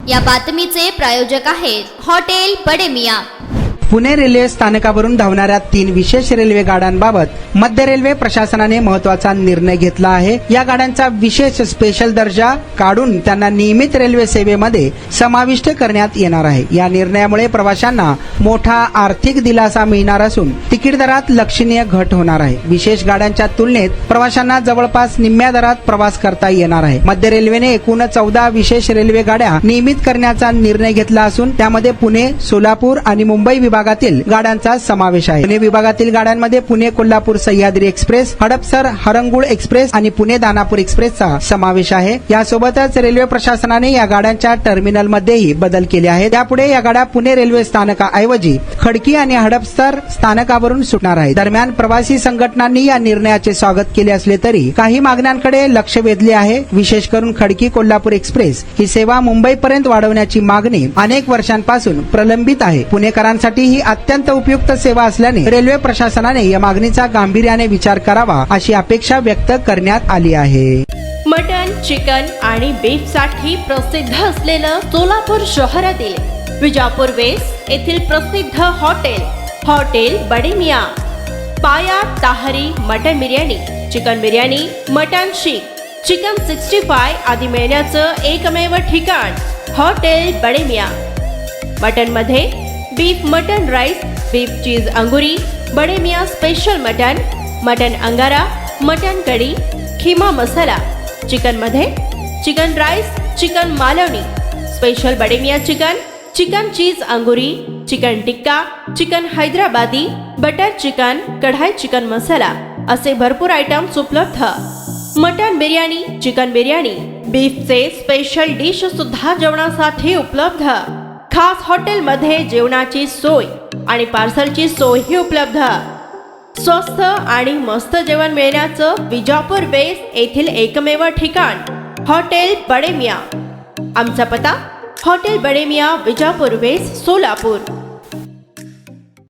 या बातमीचे प्रायोजक आहेत हॉटेल बडे मियां। पुणे रेल्वे स्थानकावरून धावणाऱ्या 3 विशेष रेल्वे गाड्यांबाबत मध्य रेल्वे प्रशासनाने महत्त्वाचा निर्णय घेतला आहे। या गाड्यांचा विशेष स्पेशल दर्जा काढून त्यांना नियमित रेल्वे सेवेमध्ये समाविष्ट करण्यात येणार आहे। या निर्णयामुळे प्रवाशांना मोठा आर्थिक दिलासा मिळणार असून तिकीट दरात लक्षणीय घट होणार आहे। विशेष गाड्यांच्या तुलनेत प्रवाशांना जवळपास निम्म्या दरात प्रवास करता येणार आहे। मध्य रेल्वेने एकूण 14 विशेष रेल्वे गाड्या नियमित करण्याचा निर्णय घेतला असून त्यामध्ये पुणे, सोलापूर आणि मुंबई विभागातील गाड्यांचा समावेश आहे। पुणे विभागातील गाड्यांमध्ये पुणे कोल्हापूर सह्याद्री एक्सप्रेस, हडपसर हरंगुळ एक्सप्रेस आणि पुणे दानापूर एक्सप्रेसचा समावेश आहे। यासोबतच रेल्वे प्रशासनाने या गाड्यांच्या टर्मिनल मध्येही बदल केले आहेत। त्यापुढे या गाड्या पुणे रेल्वे स्थानकाऐवजी खडकी आणि हडपसर स्थानकावरून सुटणार आहेत। दरम्यान प्रवासी संघटनांनी या निर्णयाचे स्वागत केले असले तरी काही मागण्यांकडे लक्ष वेधले आहे। विशेष करून खडकी कोल्हापूर एक्सप्रेस ही सेवा मुंबईपर्यंत वाढवण्याची मागणी अनेक वर्षांपासून प्रलंबित आहे। पुणेकरांसाठी ही अत्यंत उपयुक्त सेवा असल्याने रेल्वे प्रशासनाने या मागणीचा गांभीर्याने विचार करावा अशी अपेक्षा व्यक्त करण्यात आली आहे। मटन, चिकन आणि बीफ साठी प्रसिद्ध असलेलं सोलापूर शहरातील विजापूर वेस्ट येथील प्रसिद्ध hotel Bade Miyan. Paya tahari mutton biryani, chicken biryani, mutton seekh, chicken 65 आदी मिळण्याचं एकमेव ठिकाण हॉटेल बडे मियां। मटन मध्ये beef mutton rice, beef cheese angoori, Bade Miyan special mutton, mutton angara, mutton kadhi, keema masala. Chicken मध्ये chicken rice, chicken Malvani, special Bade Miyan chicken, chicken cheese angoori, chicken tikka, chicken Hyderabadi, butter chicken, kadai chicken masala असे भरपूर आयटम्स उपलब्ध। मटन बिर्याणी, चिकन बिर्याणी, बीफचे स्पेशल डिश सुद्धा जेवणासाठी उपलब्ध। खास हॉटेलमध्ये जेवणाची सोय आणि पार्सलची सोयही उपलब्ध। स्वस्त आणि मस्त जेवण मिळण्याचं विजापूर वेस्ट येथील एकमेव ठिकाण हॉटेल बडे मियां। आमचा पत्ता हॉटेल बडे मियां, विजापूर वेस्ट, सोलापूर।